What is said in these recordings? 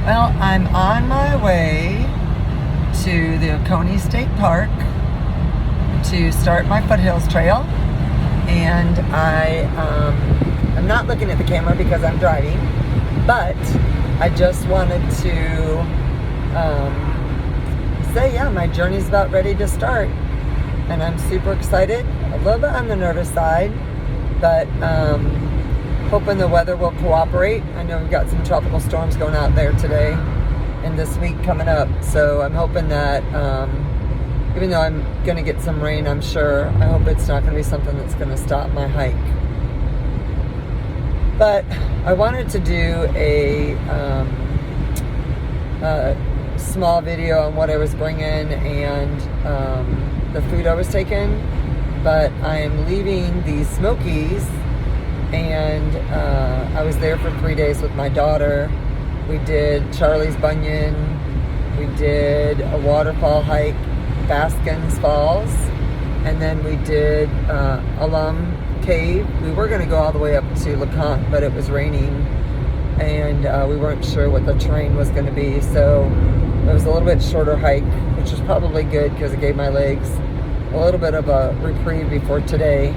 Well, I'm on my way to the Oconee State Park to start my Foothills Trail, and I'm not looking at the camera because I'm driving, but I just wanted to say, yeah, my journey's about ready to start, and I'm super excited. A little bit on the nervous side, but hoping the weather will cooperate. I know we've got some tropical storms going out there today and this week coming up, so I'm hoping that even though I'm going to get some rain, I'm sure, I hope it's not going to be something that's going to stop my hike. But I wanted to do a small video on what I was bringing and the food I was taking, but I am leaving the Smokies, and I was there for 3 days with my daughter. We did Charlie's Bunyan, we did a waterfall hike, Baskins Falls, and then we did Alum Cave. We were going to go all the way up to LeConte, but it was raining, and we weren't sure what the terrain was going to be, so it was a little bit shorter hike, which was probably good because it gave my legs a little bit of a reprieve before today.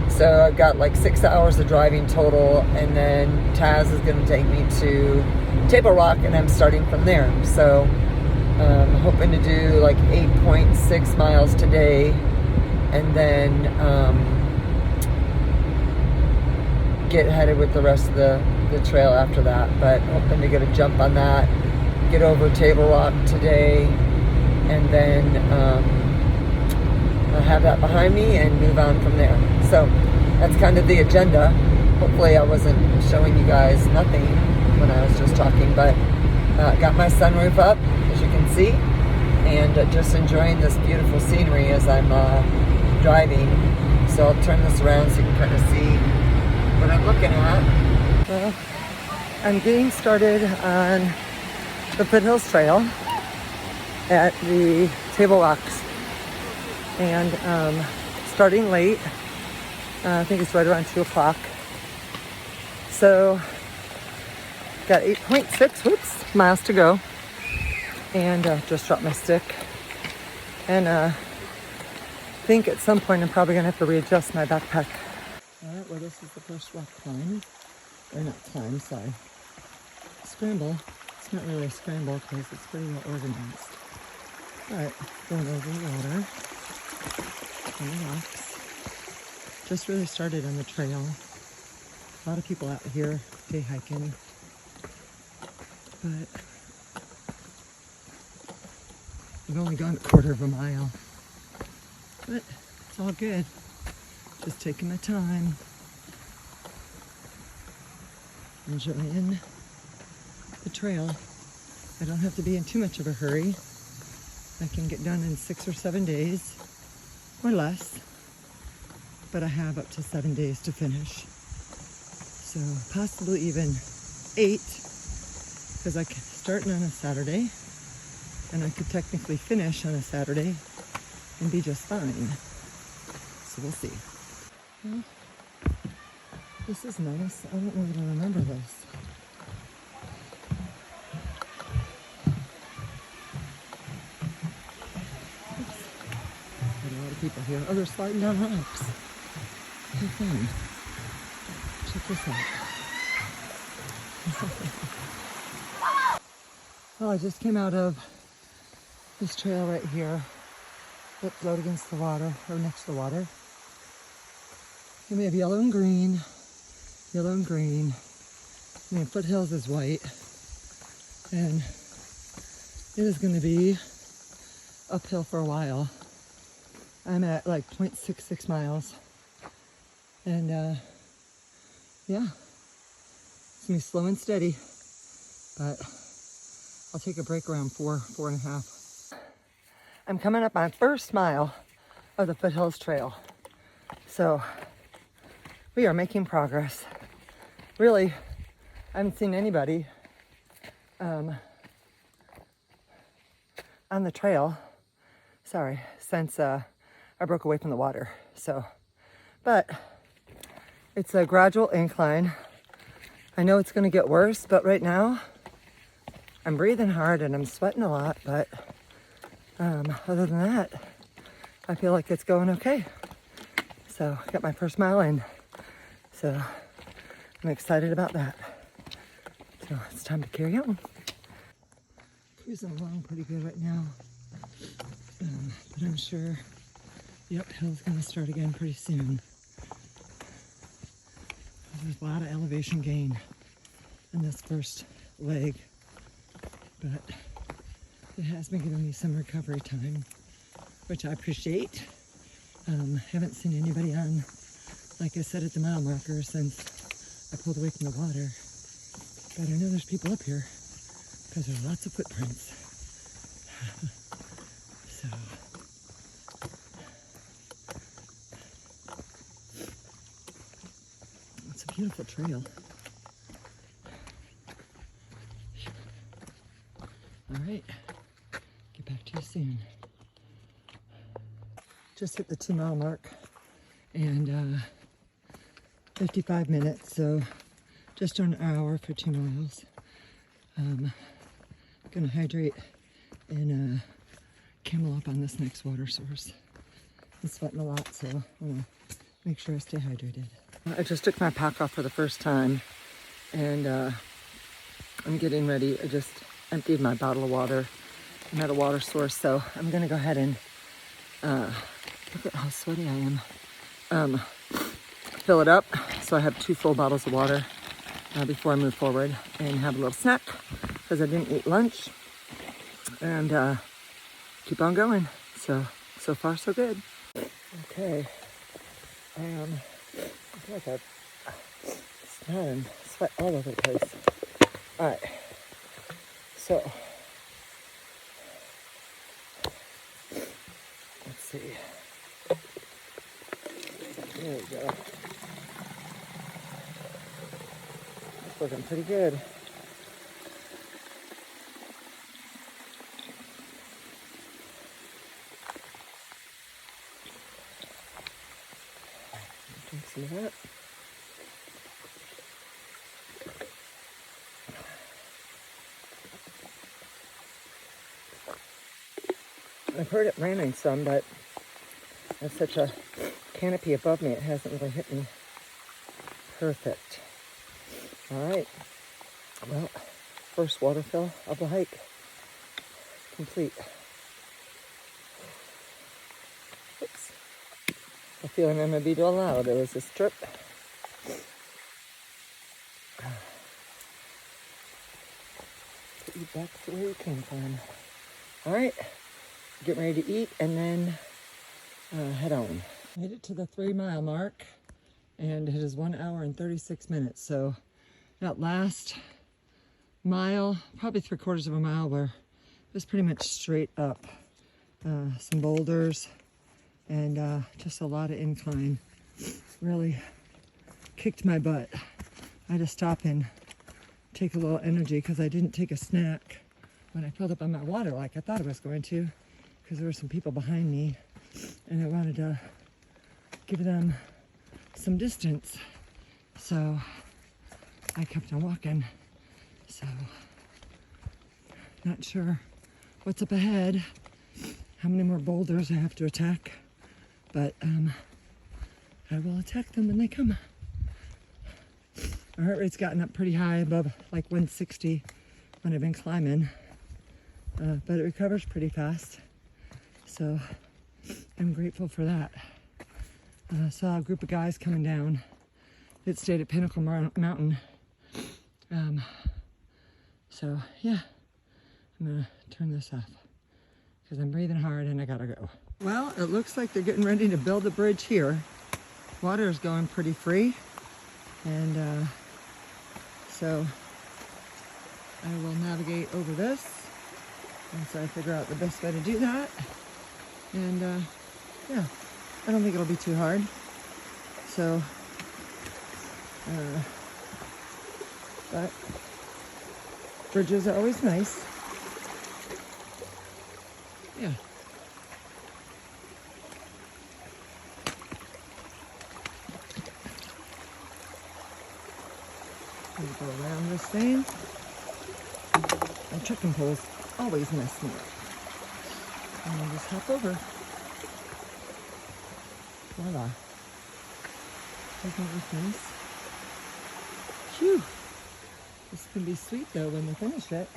So I've got like 6 hours of driving total, and then Taz is going to take me to Table Rock, and I'm starting from there. So I'm hoping to do like 8.6 miles today, and then get headed with the rest of the trail after that. But hoping to get a jump on that, get over Table Rock today, and then I'll have that behind me and move on from there. So that's kind of the agenda. Hopefully I wasn't showing you guys nothing when I was just talking, but got my sunroof up, as you can see, and just enjoying this beautiful scenery as I'm driving. So I'll turn this around so you can kind of see what I'm looking at. Well, I'm getting started on the Foothills Trail at the Table Rocks, and starting late. I think it's right around 2 o'clock. So got 8.6 miles to go, and just dropped my stick, and I think at some point I'm probably gonna have to readjust my backpack. All right, well, this is the first rock climb, or not climb, sorry, scramble. It's not really a scramble because it's pretty well organized. All right, going over the water on the rocks. Just really started on the trail. A lot of people out here day hiking, but I've only gone a quarter of a mile. But it's all good. Just taking my time, enjoying the trail. I don't have to be in too much of a hurry. I can get done in 6 or 7 days, or less, but I have up to 7 days to finish. So possibly even 8, because I could start on a Saturday, and I could technically finish on a Saturday and be just fine. So we'll see. Well, this is nice. I don't really remember this. A lot of people here. Oh, they're sliding down rocks. How fun. Check this out. Well, I just came out of this trail right here that flowed against the water, or next to the water. And we have yellow and green. Yellow and green. I mean, Foothills is white. And it is going to be uphill for a while. I'm at like 0.66 miles. And yeah, it's gonna be slow and steady, but I'll take a break around 4.5. I'm coming up on first mile of the Foothills Trail. So we are making progress. Really, I haven't seen anybody on the trail, since I broke away from the water. So, but it's a gradual incline. I know it's going to get worse, but right now I'm breathing hard and I'm sweating a lot, but other than that, I feel like it's going okay. So I got my first mile in. So I'm excited about that. So it's time to carry on. Cruising along pretty good right now. But I'm sure the uphill's gonna start again pretty soon. There's a lot of elevation gain in this first leg, but it has been giving me some recovery time, which I appreciate. Haven't seen anybody on, like I said, at the mile marker since I pulled away from the water. But I know there's people up here because there's lots of footprints. So it's a beautiful trail. All right, get back to you soon. Just hit the 2 mile mark and 55 minutes, so just under an hour for 2 miles. Gonna hydrate and camel up on this next water source. I'm sweating a lot, so I'm gonna make sure I stay hydrated. I just took my pack off for the first time, and I'm getting ready. I just emptied my bottle of water. I'm at a water source, so I'm gonna go ahead and look at how sweaty I am. Fill it up, so I have 2 full bottles of water before I move forward, and have a little snack because I didn't eat lunch, and keep on going. So far so good. Okay, I feel like I've snot and sweat all over the place. All right, so let's see. There we go. It's looking pretty good. Drink some of that. I've heard it raining some, but there's such a canopy above me, it hasn't really hit me perfect. All right, well, first water fill of the hike complete. Oops. I feel like I'm gonna be too loud. There was this trip. Put you back to where you came from. All right, getting ready to eat and then head on. Made it to the 3 mile mark, and it is 1 hour and 36 minutes. So that last mile, probably 3/4 of a mile, where it was pretty much straight up. Some boulders and just a lot of incline. Really kicked my butt. I had to stop and take a little energy because I didn't take a snack when I filled up on my water like I thought I was going to, because there were some people behind me and I wanted to give them some distance. So I kept on walking. So not sure what's up ahead, how many more boulders I have to attack, but I will attack them when they come. My heart rate's gotten up pretty high, above like 160 when I've been climbing, but it recovers pretty fast. So I'm grateful for that. Saw a group of guys coming down that stayed at Pinnacle Mountain. So yeah, I'm gonna turn this off because I'm breathing hard and I gotta go. Well, it looks like they're getting ready to build a bridge here. Water is going pretty free, and so I will navigate over this once I figure out the best way to do that. And yeah, I don't think it'll be too hard. So, but bridges are always nice. Yeah. Go around this thing. My trekking poles always mess me up. And I'll just hop over. Voila. Isn't this nice? Phew. This can be sweet though when they finish it.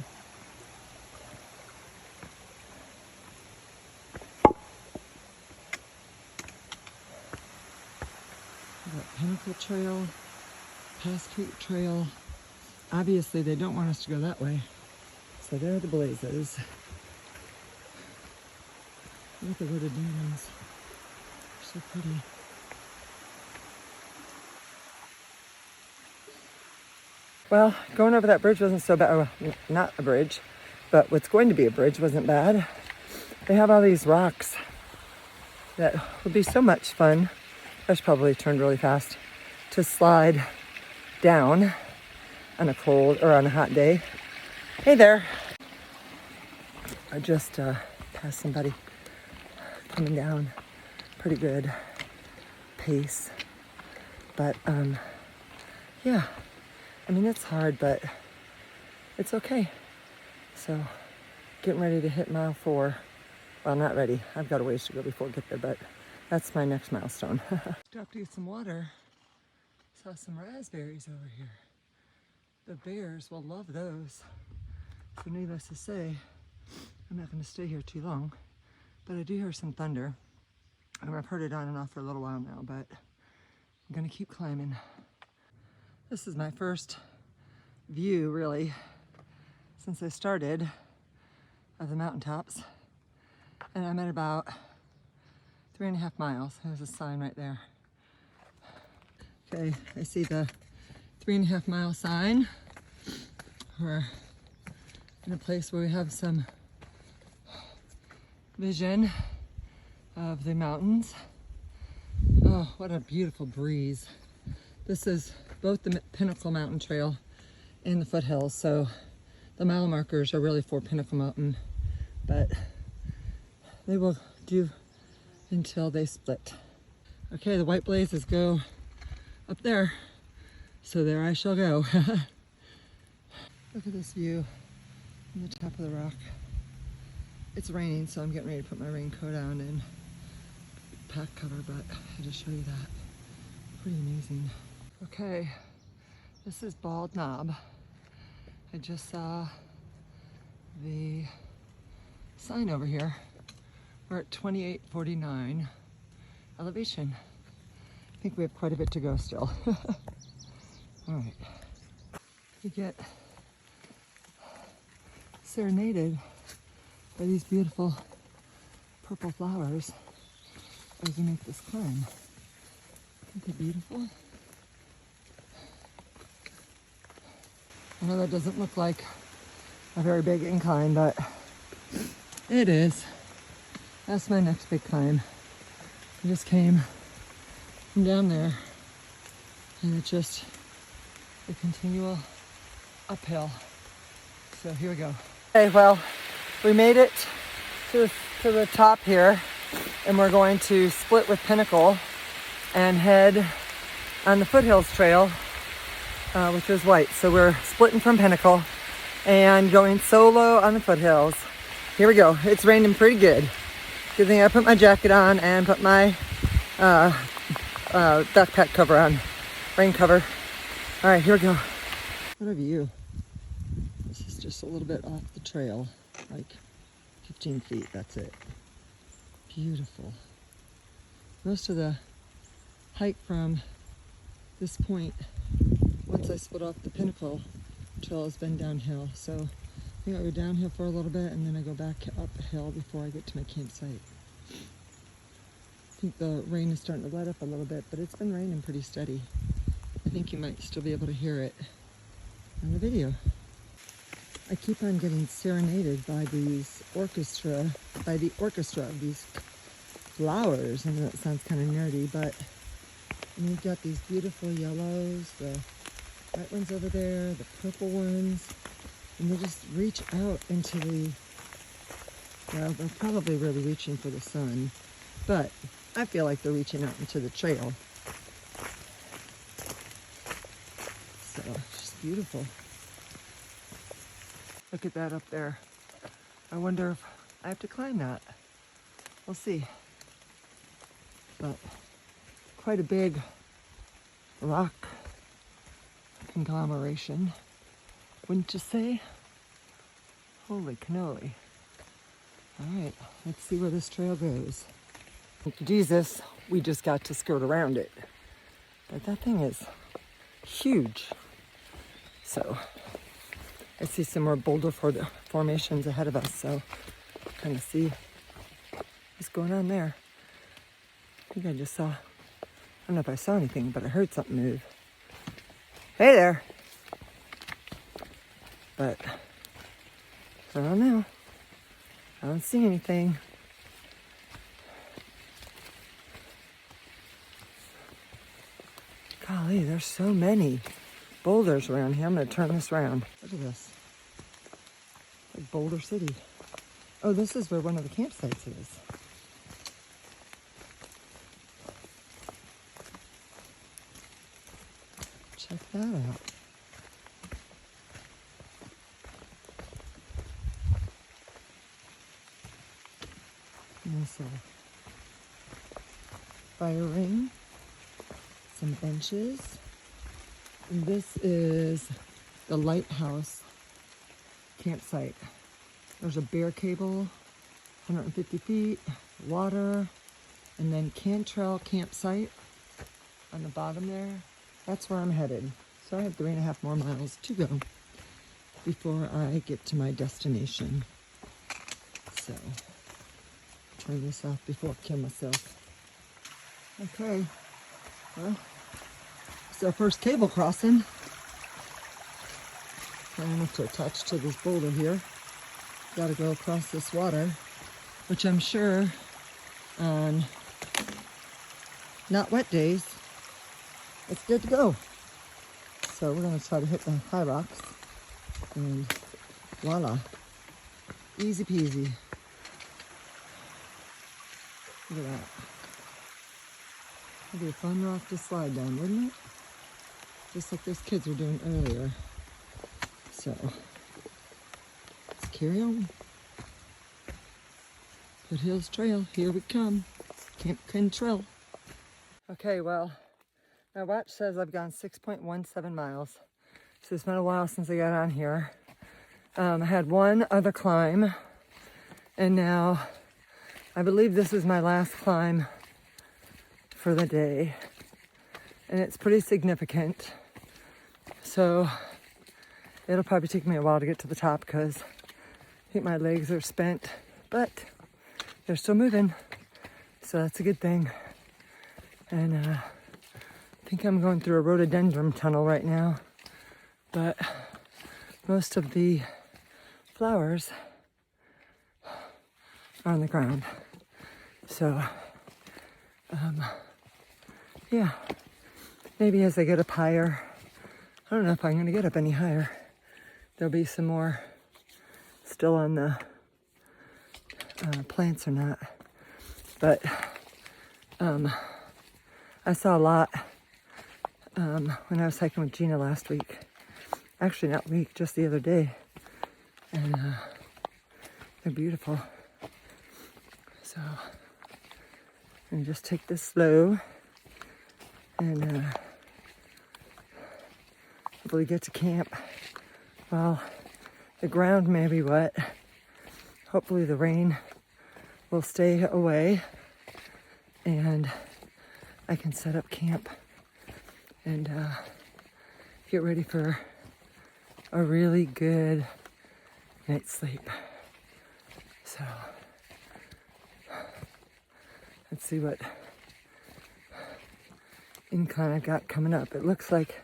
We've got Pinnacle Trail, Pass Creek Trail. Obviously they don't want us to go that way. So there are the blazes. Look at the rhododendrons. They're so pretty. Well, going over that bridge wasn't so bad. Well, not a bridge, but what's going to be a bridge wasn't bad. They have all these rocks that would be so much fun. I should probably turned really fast to slide down on a cold or on a hot day. Hey there. I just passed somebody coming down pretty good pace. But yeah, I mean, it's hard, but it's okay. So getting ready to hit mile 4. Well, not ready. I've got a ways to go before I get there, but that's my next milestone. Stopped to get some water. Saw some raspberries over here. The bears will love those. So needless to say, I'm not going to stay here too long, but I do hear some thunder. I've heard it on and off for a little while now, but I'm going to keep climbing. This is my first view, really, since I started, of the mountaintops. And I'm at about 3.5 miles. There's a sign right there. Okay, I see the 3.5 mile sign. We're in a place where we have some vision of the mountains. Oh, what a beautiful breeze. This is both the Pinnacle Mountain Trail and the Foothills, so the mile markers are really for Pinnacle Mountain, but they will do until they split. Okay, the white blazes go up there, so there I shall go. Look at this view on the top of the rock. It's raining, so I'm getting ready to put my raincoat on and pack cover, but I just show you that. Pretty amazing. Okay, this is Bald Knob. I just saw the sign over here. We're at 2849 elevation. I think we have quite a bit to go still. All right. You get serenaded by these beautiful purple flowers as you make this climb. Isn't it beautiful? I know that doesn't look like a very big incline, but it is. That's my next big climb. I just came from down there, and it's just a continual uphill. So here we go. Okay, well, we made it to the top here, and we're going to split with Pinnacle and head on the Foothills Trail, which is white. So we're splitting from Pinnacle and going solo on the Foothills. Here we go. It's raining pretty good. Good thing I put my jacket on and put my backpack cover on, rain cover. All right, here we go. What a view. This is just a little bit off the trail, like 15 feet, that's it. Beautiful. Most of the hike from this point, once I split off the Pinnacle Trail, has been downhill. So I think I go downhill for a little bit and then I go back uphill before I get to my campsite. I think the rain is starting to let up a little bit, but it's been raining pretty steady. I think you might still be able to hear it on the video. I keep on getting serenaded by the orchestra of these flowers. I know that sounds kind of nerdy, but you've got these beautiful yellows, the white ones over there, the purple ones, and they just reach out into the, well, they're probably really reaching for the sun, but I feel like they're reaching out into the trail. So it's just beautiful. Look at that up there. I wonder if I have to climb that. We'll see. But quite a big rock conglomeration, wouldn't you say? Holy cannoli. All right, let's see where this trail goes. Thank you, Jesus, we just got to skirt around it. But that thing is huge. So I see some more boulder formations ahead of us, so kind of see what's going on there. I think I just saw, I don't know if I saw anything, but I heard something move. Hey there. But I don't know. I don't see anything. Golly, there's so many boulders around here. I'm going to turn this around. Look at this. Like Boulder City. Oh, this is where one of the campsites is. Check that out. There's a fire ring, some benches. And this is the lighthouse campsite. There's a bear cable, 150 feet, water, and then Cantrell campsite on the bottom there. That's where I'm headed. So I have 3.5 more miles to go before I get to my destination. So, turn this off before I kill myself. Okay, well, it's our first cable crossing. I don't have to attach to this boulder here. Gotta go across this water, which I'm sure on not wet days, it's good to go. So we're gonna try to hit the high rocks, and voila, easy peasy. Look at that. That'd be a fun rock to slide down, wouldn't it? Just like those kids were doing earlier. So, let's carry on. Foothills Trail, here we come. Camp Cantrell. Okay, well, my watch says I've gone 6.17 miles. So it's been a while since I got on here. I had one other climb, and now I believe this is my last climb for the day. And it's pretty significant. So it'll probably take me a while to get to the top because I think my legs are spent, but they're still moving. So that's a good thing. And I think I'm going through a rhododendron tunnel right now, but most of the flowers are on the ground. So, yeah, maybe as I get up higher, I don't know if I'm going to get up any higher. There'll be some more still on the plants or not. But I saw a lot when I was hiking with Gina last week. Actually, not week, just the other day. And they're beautiful. So I'm gonna just take this slow and hopefully get to camp. Well, the ground may be wet. Hopefully the rain will stay away and I can set up camp and get ready for a really good night's sleep. So let's see what incline I got coming up. It looks like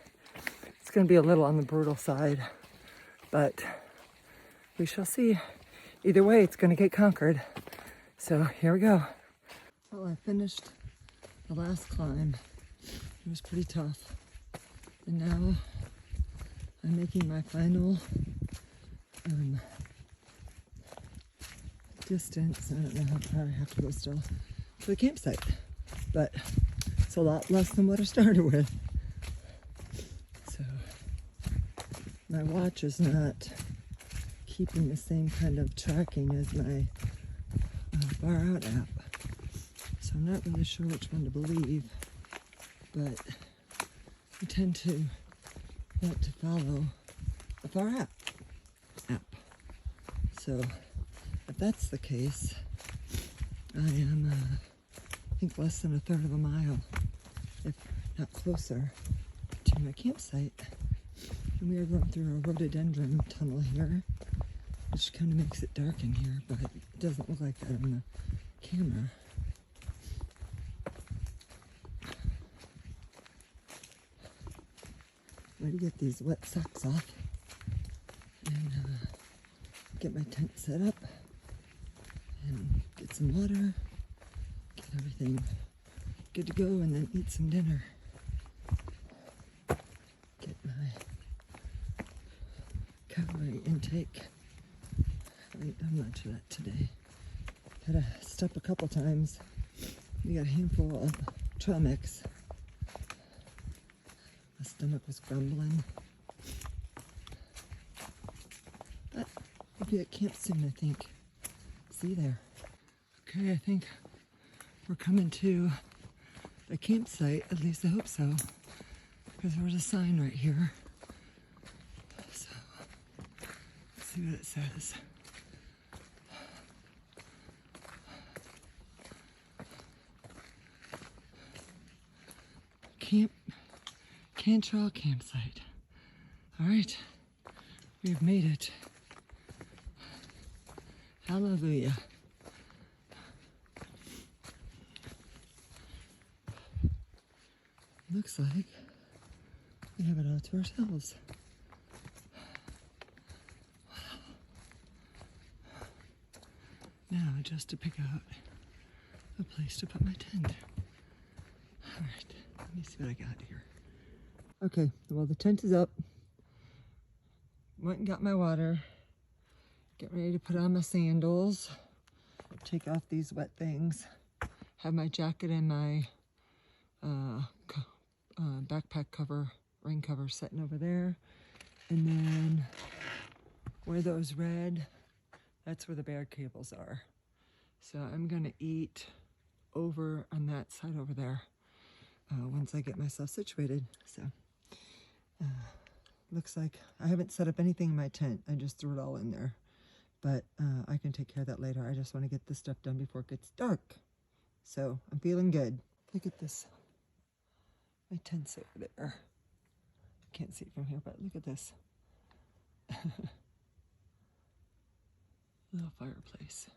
it's going to be a little on the brutal side, but we shall see. Either way, it's going to get conquered. So here we go. Well, I finished the last climb. It was pretty tough. And now I'm making my final distance. I don't know how far I have to go still to the campsite, but it's a lot less than what I started with. So my watch is not keeping the same kind of tracking as my Far Out app. So I'm not really sure which one to believe, but I tend to want to follow the Far Out app. So if that's the case, I am, I think, less than a third of a mile, if not closer, to my campsite. And we are going through a rhododendron tunnel here, which kind of makes it dark in here, but it doesn't look like that on the camera. I'm going to get these wet socks off and get my tent set up and get some water, get everything good to go, and then eat some dinner. Get my calorie intake. I haven't done much of that today. Had to stop a couple times. We got a handful of trail mix. My stomach was grumbling. But we'll be at camp soon, I think. See you there. Okay, I think we're coming to the campsite. At least I hope so. Because there was a sign right here. So, let's see what it says. Cantrell campsite. All right, we've made it. Hallelujah. Looks like we have it all to ourselves. Now, just to pick out a place to put my tent. All right, let me see what I got here. Okay, well, the tent is up. Went and got my water. Get ready to put on my sandals. Take off these wet things. Have my jacket and my backpack cover, rain cover sitting over there. And then where those red, that's where the bear cables are. So I'm gonna eat over on that side over there once I get myself situated. So looks like I haven't set up anything in my tent. I just threw it all in there. But I can take care of that later. I just want to get this stuff done before it gets dark. So I'm feeling good. Look at this. My tent's over there. Can't see it from here, but look at this. Little fireplace.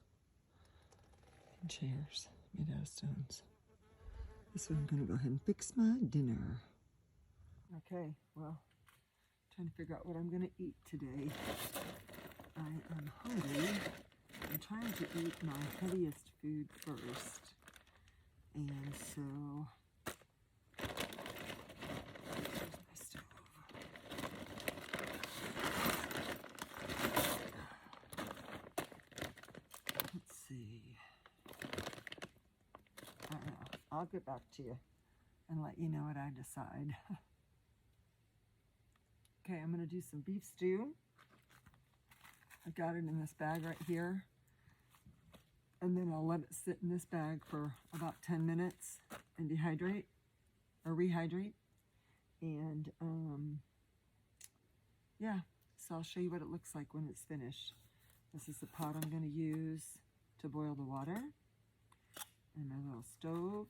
And chairs made out of stones. This one I'm going to go ahead and fix my dinner. Okay, well, trying to figure out what I'm going to eat today. I am hungry. I'm trying to eat my heaviest food first. And so, here's my stove. Let's see. I don't know. I'll get back to you and let you know what I decide. Okay, I'm going to do some beef stew. I got it in this bag right here. And then I'll let it sit in this bag for about 10 minutes and dehydrate or rehydrate. And yeah, so I'll show you what it looks like when it's finished. This is the pot I'm going to use to boil the water. And my little stove.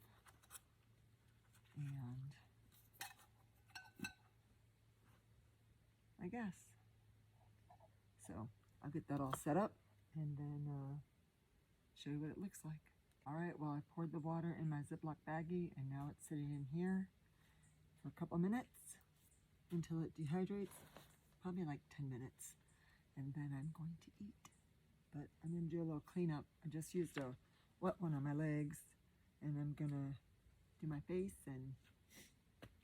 And I guess. So I'll get that all set up and then show you what it looks like. All right, well, I poured the water in my Ziploc baggie and now it's sitting in here for a couple minutes until it dehydrates, probably like 10 minutes. And then I'm going to eat. But I'm going to do a little cleanup. I just used a wet one on my legs and I'm going to do my face and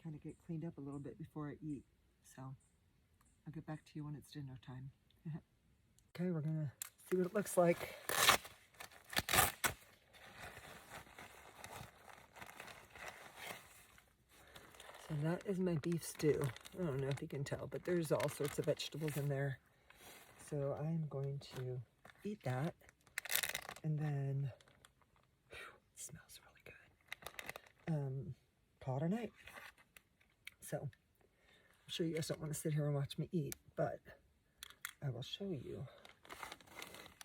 kind of get cleaned up a little bit before I eat. So I'll get back to you when it's dinner time. Okay, we're gonna see what it looks like. So that is my beef stew. I don't know if you can tell, but there's all sorts of vegetables in there. So I'm going to eat that, and then, whew, it smells really good. Call it a night. So I'm sure you guys don't want to sit here and watch me eat, but I will show you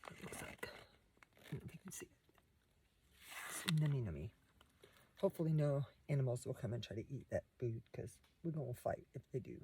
what it looks like. I don't know if you can see it. It's nummy. Hopefully no animals will come and try to eat that food, because we're going to fight if they do.